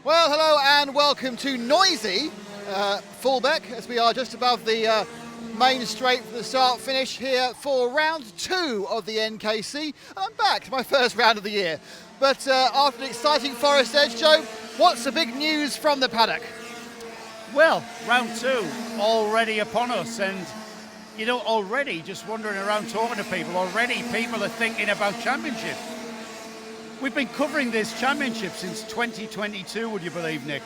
Well, hello and welcome to noisy Fulbeck, as we are just above the main straight for the start finish here for round 2 of the NKC. I'm back to my first round of the year. But after an exciting Forest Edge, Joe, what's the big news from the paddock? Well, round 2 already upon us, and you know, already just wandering around talking to people, already people are thinking about championship. We've been covering this championship since 2022, would you believe, Nick?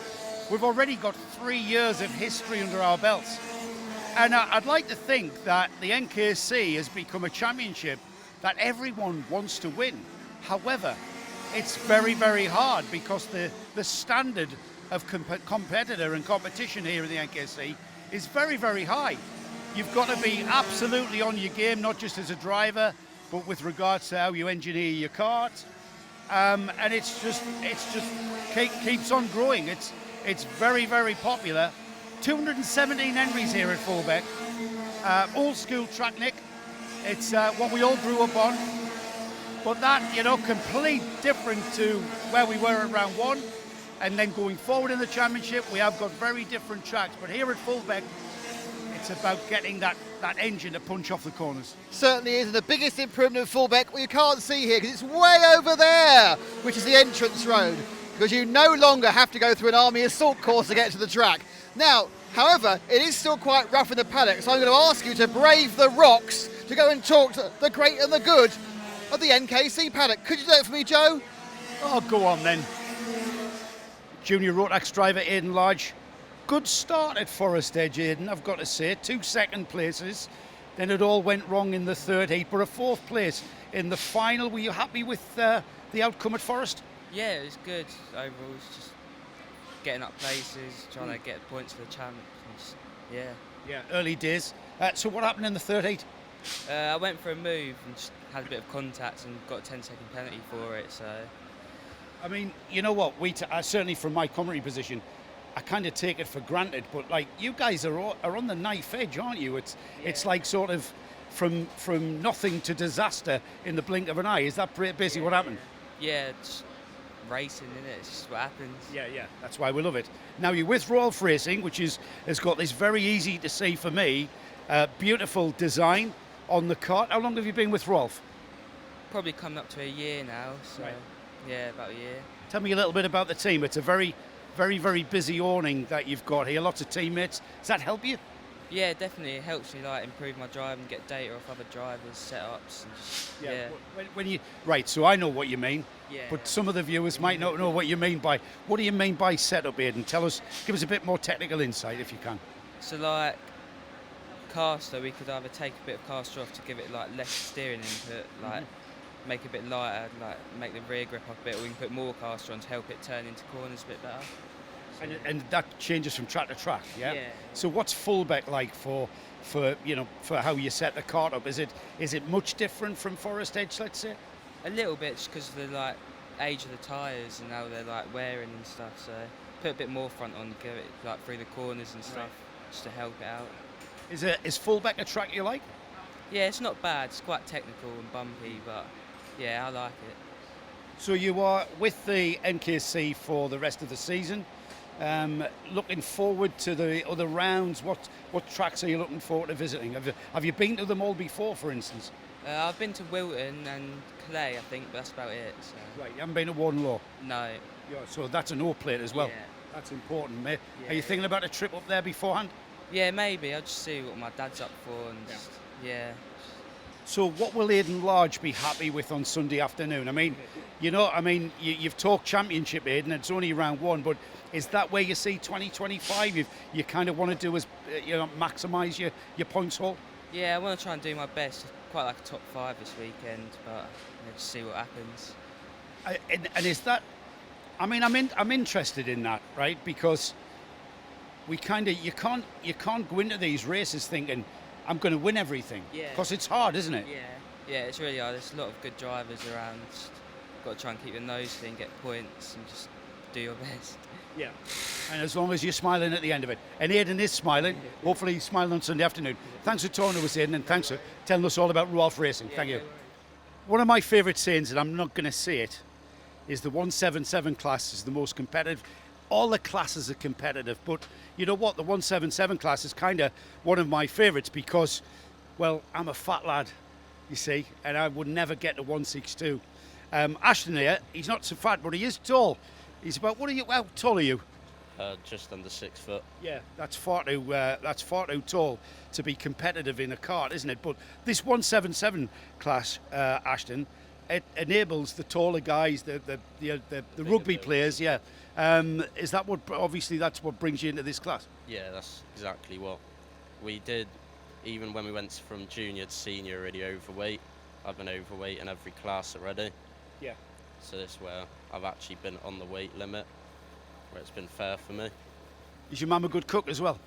We've already got 3 years of history under our belts. And I'd like to think that the NKC has become a championship that everyone wants to win. However, it's very, very hard because the standard of competitor and competition here in the NKC is very, very high. You've got to be absolutely on your game, not just as a driver, but with regards to how you engineer your kart. And it's just keeps on growing. It's very, very popular. 217 entries here at Fulbeck. Old school track, Nick. It's what we all grew up on. But that, you know, complete different to where we were at round 1. And then going forward in the championship, we have got very different tracks. But here at Fulbeck, it's about getting that engine to punch off the corners. Certainly is, and the biggest improvement of Fulbeck, well, you can't see here because it's way over there, which is the entrance road, because you no longer have to go through an army assault course to get to the track. Now, however, it is still quite rough in the paddock, so I'm going to ask you to brave the rocks to go and talk to the great and the good of the NKC paddock. Could you do it for me, Joe? Oh, go on then. Junior Rotax driver Aiden Large. Good start at Forest Edge, Aiden, I've got to say. 2 second places. Then it all went wrong in the third heat, but a 4th place in the final. Were you happy with the outcome at Forest? Yeah, it was good. Overall, it's just getting up places, trying to get points for the champions. Yeah, early days. So what happened in the third heat? I went for a move and just had a bit of contact and got a 10-second penalty for it. So, I mean, you know what? Certainly from my commentary position, I kind of take it for granted, but like you guys are on the knife edge, aren't you? It's like sort of from nothing to disaster in the blink of an eye. Is that basically what happened? Yeah, it's racing, isn't it? It's just what happens. Yeah. That's why we love it. Now you're with Rolf Racing, which has got this very easy to see for me, beautiful design on the kart. How long have you been with Rolf? Probably coming up to a year now. So, right. Yeah, about a year. Tell me a little bit about the team. It's a very, very, very busy awning that you've got here. Lots of teammates. Does that help you? Yeah, definitely. It helps me improve my drive and get data off other drivers, setups, and just, yeah. When you right, so I know what you mean. Yeah. But some of the viewers might not know what you mean by. What do you mean by setup, Aiden? Give us a bit more technical insight if you can. So caster, we could either take a bit of caster off to give it less steering input, make it a bit lighter, make the rear grip up a bit, or we can put more caster on to help it turn into corners a bit better. And that changes from track to track, yeah? Yeah. So what's Fulbeck like for how you set the kart up? Is it much different from Forest Edge, let's say? A little bit, just because of the age of the tyres and how they're wearing and stuff. So put a bit more front on, give it through the corners and stuff, just to help it out. Is Fulbeck a track you like? Yeah, it's not bad. It's quite technical and bumpy, but yeah, I like it. So you are with the NKC for the rest of the season. Looking forward to the other rounds. What tracks are you looking forward to visiting? Have you been to them all before, for instance? I've been to Wilton and Calais, I think, but that's about it. So. Right, you haven't been to Wardenlaw? No. Yeah, so that's an O plate as well. Yeah. That's important, mate. Yeah. Are you thinking about a trip up there beforehand? Yeah, maybe. I'll just see what my dad's up for and just, yeah. So what will Aiden Large be happy with on Sunday afternoon? I mean, you've talked championship, Aiden, it's only round 1, but is that where you see 2025? You kind of want to do maximise your points haul? Yeah, I want to try and do my best. Quite like a top 5 this weekend, but just see what happens. And is that? I mean, I'm interested in that, right? Because you can't go into these races thinking I'm going to win everything. Yeah. Because it's hard, isn't it? Yeah, it's really hard. There's a lot of good drivers around. Just got to try and keep your nose clean, get points, and just do your best. Yeah. And as long as you're smiling at the end of it. And Aiden is smiling. Hopefully he's smiling on Sunday afternoon. Thanks for talking to us, Aiden, and thanks for telling us all about Rolf Racing. Thank you. One of my favourite sayings, and I'm not going to say it, is the 177 class is the most competitive all the classes are competitive, but you know what? The 177 class is kind of one of my favourites because, well, I'm a fat lad, you see, and I would never get to 162. Ashton here, he's not so fat, but he is tall. He's about, how tall are you? Just under 6 foot. Yeah, that's far too tall to be competitive in a kart, isn't it? But this 177 class, Ashton, it enables the taller guys, the rugby players. Yeah, is that what? Obviously, that's what brings you into this class. Yeah, that's exactly what we did. Even when we went from junior to senior, already overweight. I've been overweight in every class already. Yeah. So this is where I've actually been on the weight limit, where it's been fair for me. Is your mum a good cook as well?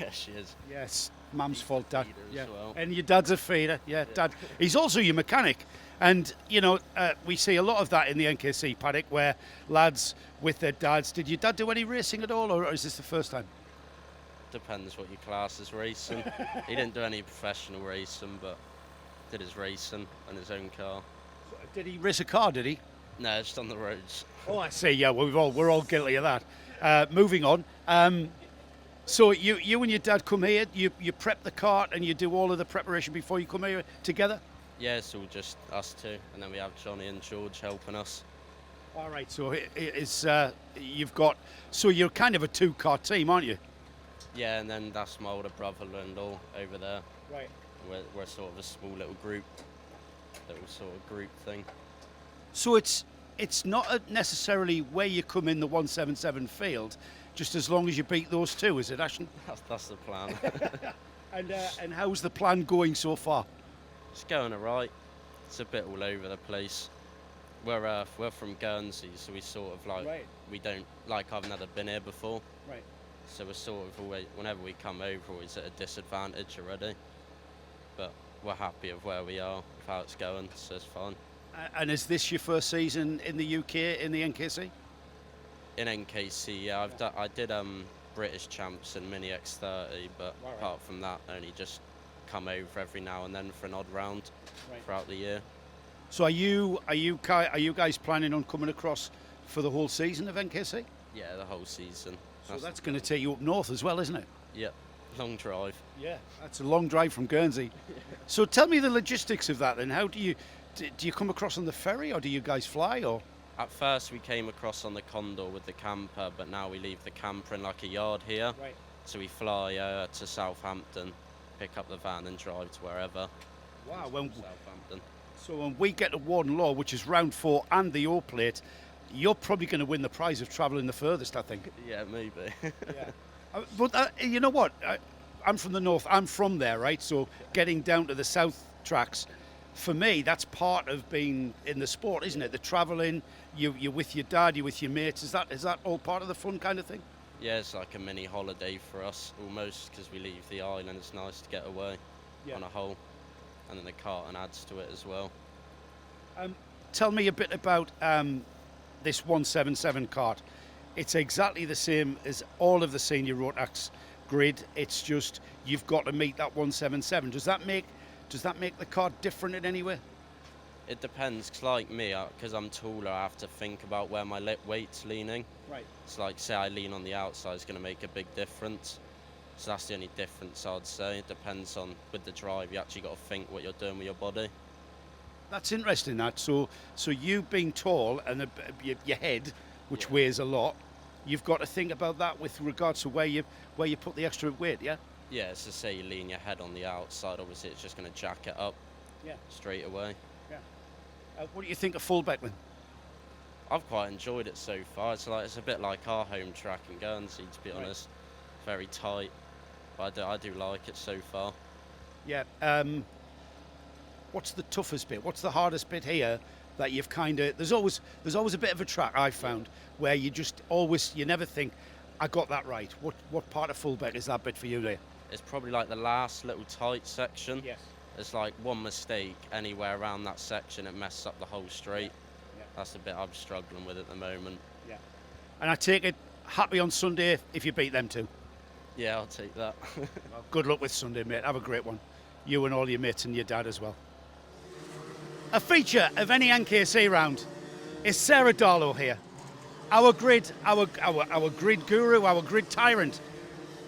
Yeah, she is. Yes, mum's fault, Dad. Feeder as well. And your dad's a feeder. Yeah, Dad. He's also your mechanic. And, you know, we see a lot of that in the NKC paddock where lads with their dads. Did your dad do any racing at all, or is this the first time? Depends what your class is racing. He didn't do any professional racing, but did his racing on his own car. Did he race a car, did he? No, just on the roads. Oh, I see. Yeah, well, we're all guilty of that. Moving on. So you and your dad come here, you prep the kart and you do all of the preparation before you come here together? Yeah, it's all just us two, and then we have Johnny and George helping us. All right, so you're kind of a two-car team, aren't you? Yeah, and then that's my older brother-in-law over there. Right. We're sort of a small little group thing. So it's not necessarily where you come in the 177 field, just as long as you beat those two, is it, Ashton? That's the plan. And how's the plan going so far? It's going alright. It's a bit all over the place. We're from Guernsey, so we sort of we don't I've never been here before. Right. So we're sort of always, whenever we come over, always at a disadvantage already. But we're happy with where we are, with how it's going, so it's fine. And is this your first season in the UK in the NKC? In NKC, yeah, I did British champs in Mini X30, but apart from that, only just come over every now and then for an odd round throughout the year. So are you guys planning on coming across for the whole season of NKC? Yeah, the whole season. So that's going to take you up north as well, isn't it? Yeah, long drive. Yeah, that's a long drive from Guernsey. So tell me the logistics of that then. How do you come across on the ferry, or do you guys fly, or? At first we came across on the Condor with the camper, but now we leave the camper in like a yard here. Right. So we fly to Southampton, pick up the van and drive to wherever. Wow. Southampton. So when we get to Warden Law, which is round 4 and the O plate, you're probably going to win the prize of travelling the furthest, I think. Yeah, maybe. Yeah. But you know what? I'm from the north. I'm from there, right? So getting down to the south tracks, for me, that's part of being in the sport, isn't it? The travelling, you're with your dad, you're with your mates. Is that all part of the fun kind of thing? Yeah, it's like a mini holiday for us, almost, because we leave the island. It's nice to get away on a whole. And then the karting adds to it as well. Tell me a bit about this 177 kart. It's exactly the same as all of the senior Rotax grid. It's just you've got to meet that 177. Does that make the kart different in any way? It depends, 'cause like me, because I'm taller, I have to think about where my weight's leaning. Right. It's like, say I lean on the outside, it's going to make a big difference. So that's the only difference I'd say. It depends on, with the drive, you actually got to think what you're doing with your body. That's interesting, that. So you being tall and your head, which weighs a lot, you've got to think about that with regards to where you put the extra weight, yeah? Yeah, so say you lean your head on the outside, obviously it's just going to jack it up straight away. Yeah. What do you think of Fulbeck then? I've quite enjoyed it so far. It's a bit like our home track in Guernsey, to be honest. Very tight, but I do like it so far. Yeah. What's the toughest bit? What's the hardest bit here that you've kind of... There's always a bit of a track, I've found, where you never think, I got that right. What part of Fulbeck is that bit for you there? It's probably like the last little tight section. Yes. It's like one mistake anywhere around that section, it messes up the whole straight. Yeah. That's the bit I'm struggling with at the moment. Yeah. And I take it, happy on Sunday if you beat them two? Yeah, I'll take that. Well, good luck with Sunday, mate. Have a great one. You and all your mates and your dad as well. A feature of any NKC round is Sarah Darlow here. Our grid guru, our grid tyrant.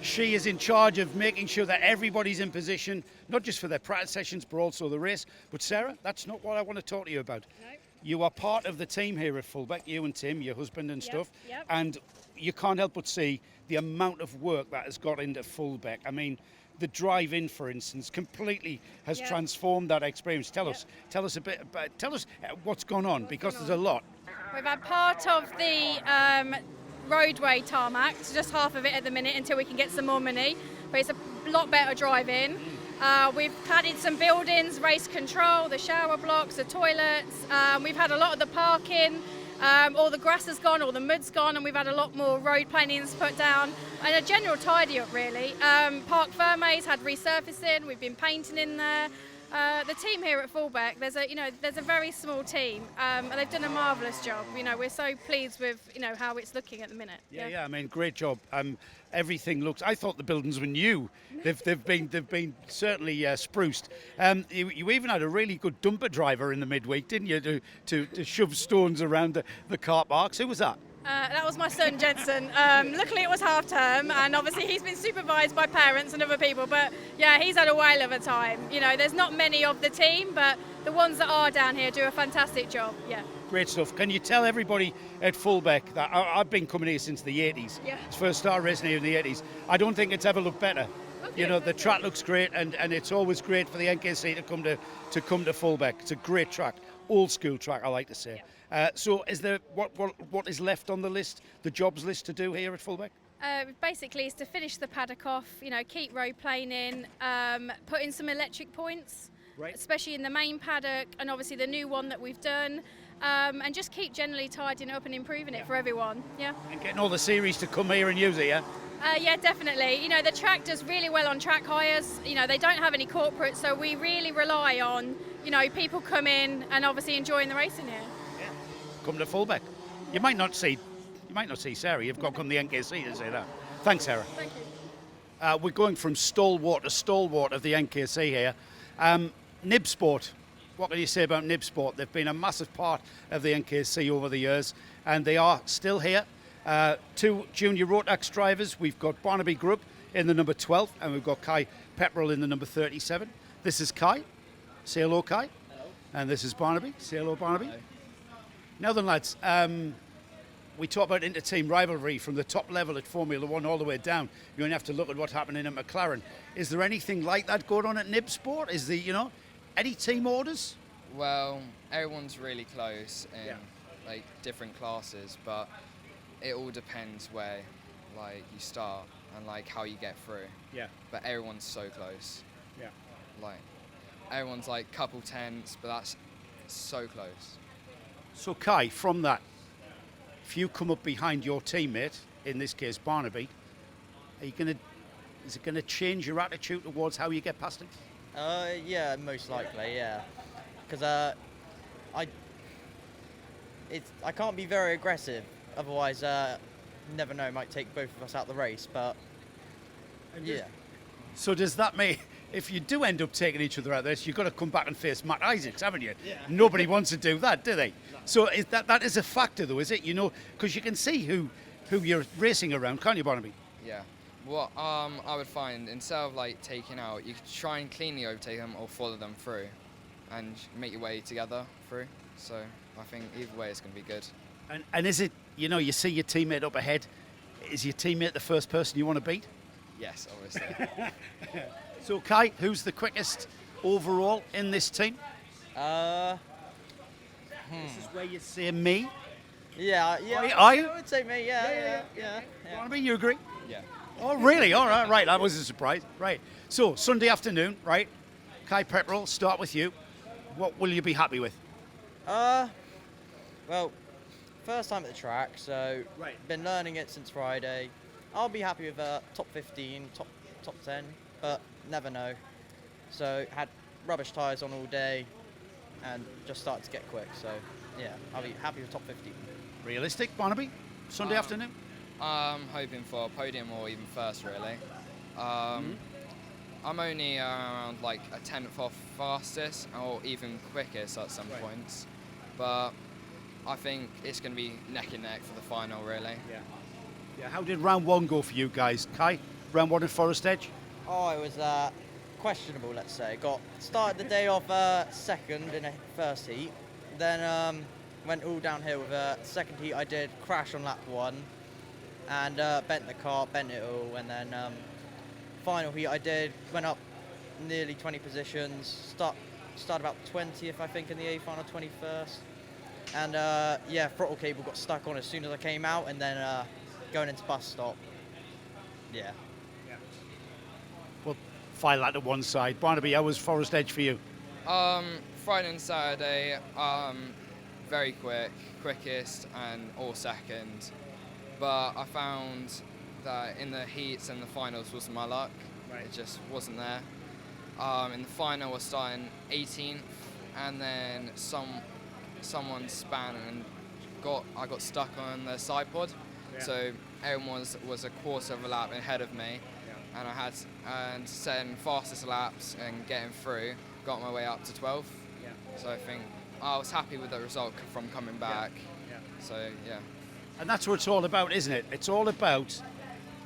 She is in charge of making sure that everybody's in position, not just for their practice sessions, but also the race. But Sarah, that's not what I want to talk to you about. No. You are part of the team here at Fulbeck, you and Tim, your husband and stuff. Yep. And you can't help but see the amount of work that has got into Fulbeck. I mean, the drive-in, for instance, completely has transformed that experience. Tell us a bit about, tell us what's gone on, because there's a lot. We've had part of the roadway tarmac, so just half of it at the minute until we can get some more money, but it's a lot better driving. We've added some buildings, race control, the shower blocks, the toilets. We've had a lot of the parking. All the grass has gone, all the mud's gone, and we've had a lot more road planings put down, and a general tidy up really. Park Fermes had resurfacing. We've been painting in there. The team here at Fulbeck, there's a very small team, and they've done a marvellous job. We're so pleased with how it's looking at the minute. Yeah. I mean, great job. Everything looks. I thought the buildings were new. They've been certainly spruced. You even had a really good dumper driver in the midweek, didn't you, to shove stones around the car parks? Who was that? That was my son Jensen. Luckily it was half term, and obviously he's been supervised by parents and other people, but yeah, he's had a whale of a time. There's not many of the team, but the ones that are down here do a fantastic job. Yeah. Great stuff. Can you tell everybody at Fulbeck that I've been coming here since the 80s. Yeah. First started racing here in the 80s. I don't think it's ever looked better. Okay, the track looks great, and it's always great for the NKC to come to Fulbeck. It's a great track, old school track, I like to say. So is there what is left on the list, the jobs list to do here at Fulbeck? Basically, is to finish the paddock off. Keep road planing, put in some electric points, Right. especially in the main paddock, and obviously the new one that we've done. And just keep generally tidying up and improving it for everyone. Yeah. And getting all the series to come here and use it, yeah? Yeah, definitely. The track does really well on track hires. They don't have any corporate, so we really rely on, people come in and obviously enjoying the racing here. Yeah. Come to Fulbeck. You might not see Sarah. You've got to come to the NKC to say that. Thanks, Sarah. Thank you. We're going from stalwart to stalwart of the NKC here. Nibs Sport. What can you say about Nibs Sport? They've been a massive part of the NKC over the years, and they are still here. Two junior Rotax drivers. We've got Barnaby Group in the number 12, and we've got Kai Pepperell in the number 37. This is Kai. Say hello, Kai. Hello. And this is Barnaby. Say hello, Barnaby. Hello. Now then, lads, we talk about inter-team rivalry from the top level at Formula One all the way down. You only have to look at what's happening at McLaren. Is there anything like that going on at Nibs Sport? Is there, any team orders? Well, everyone's really close in different classes, but it all depends where you start and how you get through. Yeah. But everyone's so close. Yeah. Everyone's couple tenths, but that's so close. So Kai, from that, if you come up behind your teammate, in this case Barnaby, is it gonna change your attitude towards how you get past him? Yeah, most likely, yeah. Because I can't be very aggressive, otherwise, never know, might take both of us out the race. But yeah. So does that mean if you do end up taking each other out there, you've got to come back and face Matt Isaacs, haven't you? Yeah. Nobody wants to do that, do they? No. So that is a factor, though, is it? Because you can see who you're racing around, can't you, Barnaby? Yeah. What I would find, instead of taking out, you could try and cleanly overtake them or follow them through and make your way together through. So I think either way it's going to be good. And is it, you see your teammate up ahead, is your teammate the first person you want to beat? Yes, obviously. So Kai, who's the quickest overall in this team? This This is where you say me. Yeah. Are you? I would say me, yeah. Barnaby, you agree? Yeah. Oh, really? All right. That was a surprise. Right. So, Sunday afternoon, right? Kai Pepperell, start with you. What will you be happy with? Well, first time at the track, so been learning it since Friday. I'll be happy with top 15, top 10, but never know. So, had rubbish tyres on all day and just started to get quick. So, yeah, I'll be happy with top 15. Realistic, Barnaby? Sunday afternoon? I'm hoping for a podium or even first, really. I'm only around a 10th off fastest or even quickest at some points. But I think it's going to be neck and neck for the final, really. Yeah. How did round 1 go for you guys? Kai, round 1 at Forest Edge? Oh, it was questionable, let's say. Started the day off second in the first heat, then went all downhill with second heat. I did crash on lap 1 and bent the car, bent it all, and then final heat I went up nearly 20 positions, started about 20th I think in the A final, 21st, and throttle cable got stuck on as soon as I came out, and then going into bus stop. Well, file that to one side. Barnaby, how was Forest Edge for you? Friday and Saturday, very quickest and all second. But I found that in the heats and the finals wasn't my luck. It just wasn't there. In the final, I was starting 18th, and then someone span and I got stuck on the side pod. So everyone was a quarter of a lap ahead of me, and I had to send fastest laps and getting through. Got my way up to 12th. So I think I was happy with the result from coming back. So yeah. And that's what it's all about, isn't it? It's all about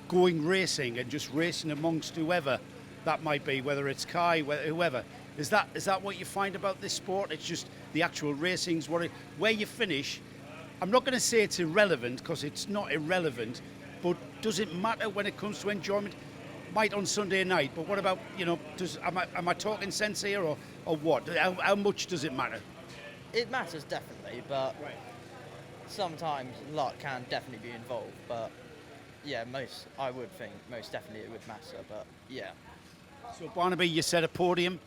going racing and just racing amongst whoever that might be, whether it's Kai, whoever. Is that what you find about this sport? It's just the actual racing's where you finish. I'm not going to say it's irrelevant, because it's not irrelevant, but does it matter when it comes to enjoyment? Might on Sunday night, but what about, am I talking sense here, or what? How much does it matter? It matters definitely, but sometimes luck can definitely be involved. But yeah, I would think most definitely it would matter. But yeah. So Barnaby, you said a podium.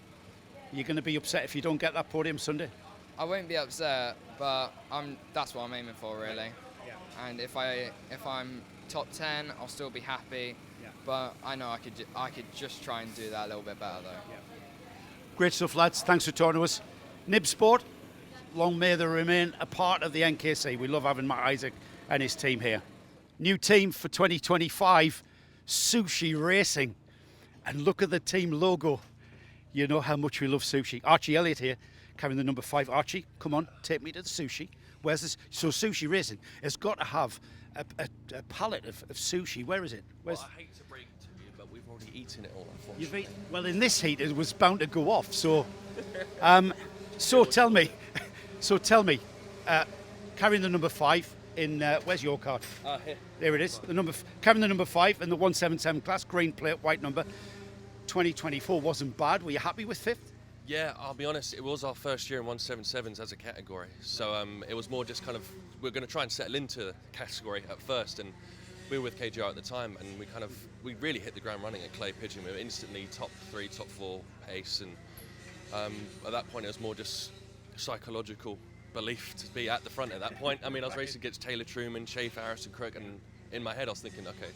You're going to be upset if you don't get that podium Sunday? I won't be upset, but that's what I'm aiming for, really. And if I'm top 10, I'll still be happy. But I know I could just try and do that a little bit better, though. Great stuff, lads. Thanks for talking to us. Nibs Sport, long may they remain a part of the NKC. We love having Matt Isaac and his team here. New team for 2025, Sushi Racing. And look at the team logo. You know how much we love sushi. Archie Elliott here, carrying the number 5. Archie, come on, take me to the sushi. Where's this? So Sushi Racing has got to have a palette of sushi. Where is it? Well, I hate to break it to you, but we've already eaten it all, unfortunately. Well, in this heat, it was bound to go off. So, tell me, carrying the number 5 in where's your card? Here. There it is. Carrying the number 5 in the 177 class, green plate, white number. 2024 wasn't bad. Were you happy with 5th? Yeah, I'll be honest, it was our first year in 177s as a category. So it was more just kind of, we're going to try and settle into the category at first. And we were with KGR at the time, and we really hit the ground running at Clay Pigeon. We were instantly top 3, top 4 pace. And at that point, it was more just psychological belief to be at the front at that point. I mean, I was racing against Taylor Truman, Schaefer, Harrison Crook, and in my head, I was thinking, okay,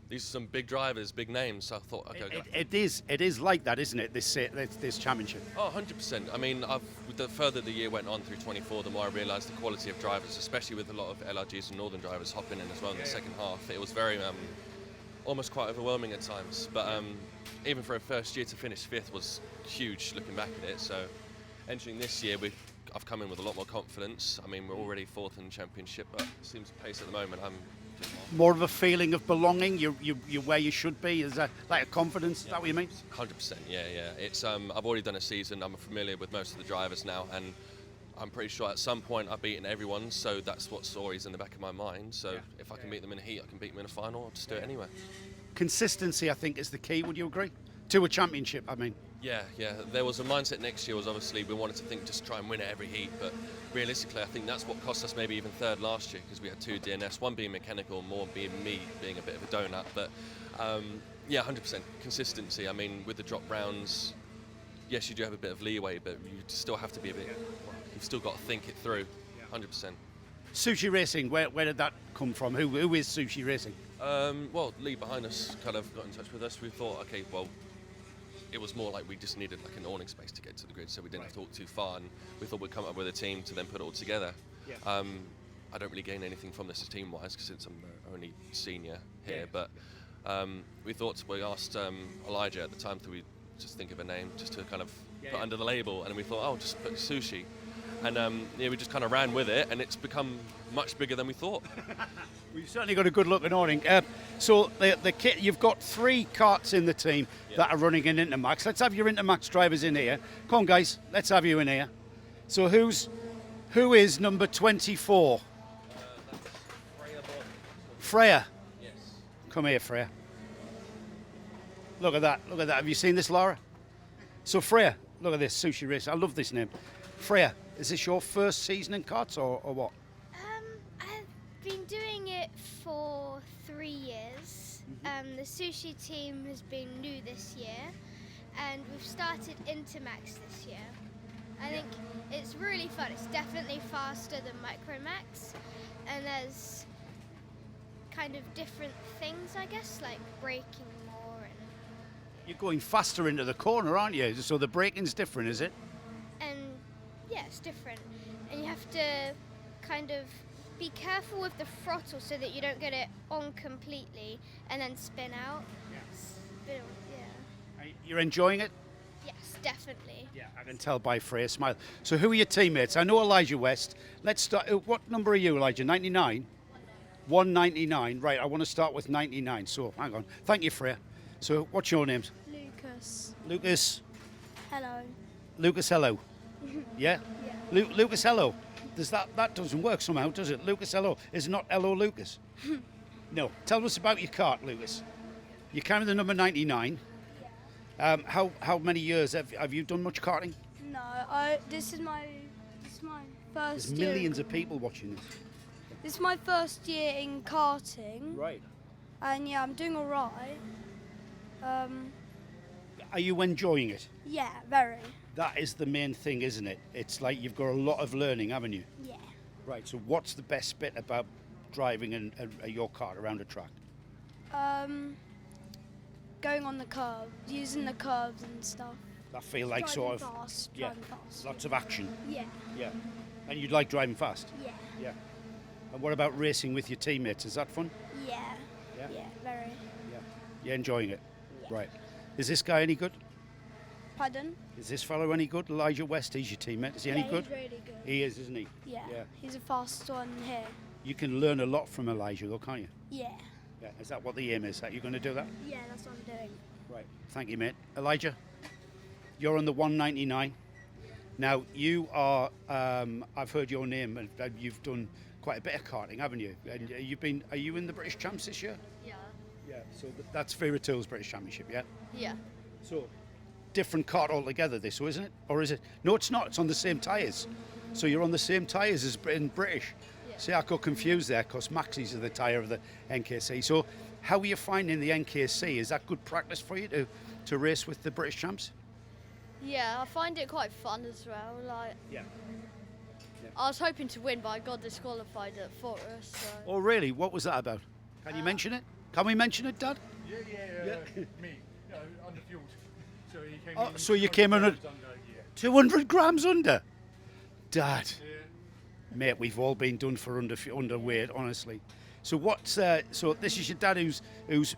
these are some big drivers, big names. So I thought, okay. It is like that, isn't it? This championship. Oh, 100%. I mean, the further the year went on through 24, the more I realised the quality of drivers, especially with a lot of LRGs and Northern drivers hopping in as well in the second half. It was very, almost quite overwhelming at times. But even for a first year to finish 5th was huge looking back at it. So entering this year, I've come in with a lot more confidence. I mean, we're already 4th in the championship, but it seems pace at the moment. More of a feeling of belonging. You're where you should be. Is that like a confidence? Is that what you mean? 100%. Yeah. It's I've already done a season. I'm familiar with most of the drivers now, and I'm pretty sure at some point I've beaten everyone. So that's what's always in the back of my mind. So if I can beat them in a heat, I can beat them in a final. I'll just do it anyway. Consistency, I think, is the key. Would you agree? To a championship, I mean. Yeah. There was a mindset next year was obviously we wanted to think just try and win at every heat, but realistically I think that's what cost us maybe even 3rd last year, because we had 2 DNS, one being mechanical, more being me being a bit of a donut. But 100% consistency. I mean, with the drop rounds, yes, you do have a bit of leeway, but you still have to be a bit. You've still got to think it through. 100%. Sushi Racing, where did that come from? Who is Sushi Racing? Well, Lee behind us kind of got in touch with us. We thought, okay, well, it was more like we just needed like an awning space to get to the grid, so we didn't have to walk too far, and we thought we'd come up with a team to then put it all together. I don't really gain anything from this team-wise, because since I'm the only senior here, but we asked Elijah at the time, that we just think of a name just to kind of put under the label, and we thought, oh, just put sushi. and yeah, we just kind of ran with it, and it's become much bigger than we thought. We've certainly got a good looking awning. So the kit, you've got 3 karts in the team that are running in Intermax. Let's have your Intermax drivers in here. Come on, guys, let's have you in here. So who is number 24? Freya. Yes. Come here, Freya. Look at that. Look at that. Have you seen this, Laura? So Freya, look at this, Sushi Racing. I love this name. Freya, is this your first season in karts or what? I've been doing it for 3 years. The sushi team has been new this year, and we've started Intermax this year. I think it's really fun. It's definitely faster than Micromax, and there's kind of different things, I guess, like braking more You're going faster into the corner, aren't you? So the braking's different, is it? and yeah, it's different. And you have to kind of be careful with the throttle so that you don't get it on completely and then spin out. Yeah. You're enjoying it? Yes, definitely. Yeah, I can tell by Freya's smile. So who are your teammates? I know Elijah West. Let's start. What number are you, Elijah? 99? 199. Right, I want to start with 99. So hang on. Thank you, Freya. So what's your names? Lucas. Lucas. Hello. Lucas, hello. Yeah? Yeah. Lucas, hello. That doesn't work somehow, does it? Lucas, hello. Is it not hello, Lucas? No. Tell us about your kart, Lucas. You're carrying the number 99. How many years have you done much karting? No, this is my first There's year. millions of people watching this. This is my first year in karting. Right. And yeah, I'm doing all right. Are you enjoying it? Yeah, very. That is the main thing, isn't it? It's like you've got a lot of learning, haven't you? Yeah. Right, so what's the best bit about driving your kart around a track? Going on the curve, using the curves and stuff. That feel like Driving sort of fast, yeah, driving fast. lots of action. Yeah. Yeah. And you'd like driving fast? Yeah. Yeah. And what about racing with your teammates? Is that fun? Yeah. Yeah? Yeah, very. Yeah. You're enjoying it? Yeah. Right. Is this guy any good? Pardon? Is this fellow any good? Elijah West, he's your teammate. Is he any good? He's really good. He is, isn't he? Yeah. Yeah. He's a fast one here. You can learn a lot from Elijah, though, can't you? Yeah. Yeah. Is that what the aim is? That you're going to do that? Yeah, that's what I'm doing. Right. Thank you, mate. Elijah, you're on the 199. Now, you are, I've heard your name, and you've done quite a bit of karting, haven't you? And are you in the British Champs this year? Yeah. Yeah. So that's Vera Tools British Championship, yeah? Yeah. So, different kart altogether, this, isn't it? Or is it? No, it's not. It's on the same tyres. So you're on the same tyres as in British. Yeah. See, I got confused there because Maxis are the tyre of the NKC. So, how are you finding the NKC? Is that good practice for you to race with the British champs? Yeah, I find it quite fun as well. Like, Yeah. I was hoping to win, but I got disqualified at Forest. So. Oh, really? What was that about? Can you mention it? Can we mention it, Dad? Yeah. Me, underfueled. So he came Oh, in. so you came in at 200 grams under? Dad. Yeah. Mate, we've all been done for underweight, honestly. So so this is your dad who's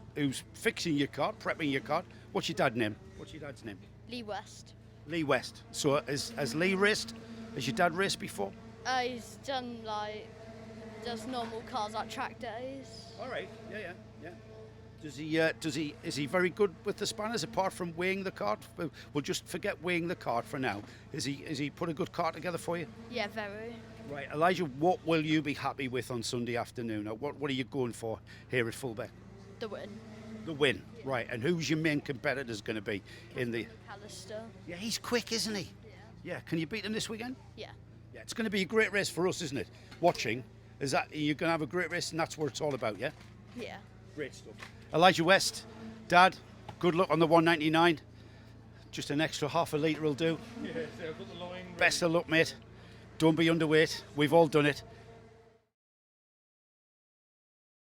fixing your kart, prepping your kart. What's your dad's name? What's your dad's name? Lee West. Lee West. So has Lee raced? Has your dad raced before? He's done just normal cars at track days. All right. Yeah. Is he very good with the spanners apart from weighing the kart? We'll just forget weighing the kart for now. Is he put a good kart together for you? Yeah, very. Right, Elijah, what will you be happy with on Sunday afternoon? Or what are you going for here at Fulbeck? The win. The win, right. And who's your main competitors going to be in the... Callister. Yeah, he's quick, isn't he? Yeah. Can you beat him this weekend? Yeah. Yeah, it's going to be a great race for us, isn't it? Watching, you're going to have a great race, and that's what it's all about, yeah? Yeah. Great stuff. Elijah West, Dad, good luck on the 199. Just an extra half a litre will do. Yeah, so I've got the line. Best of luck, mate. Don't be underweight. We've all done it.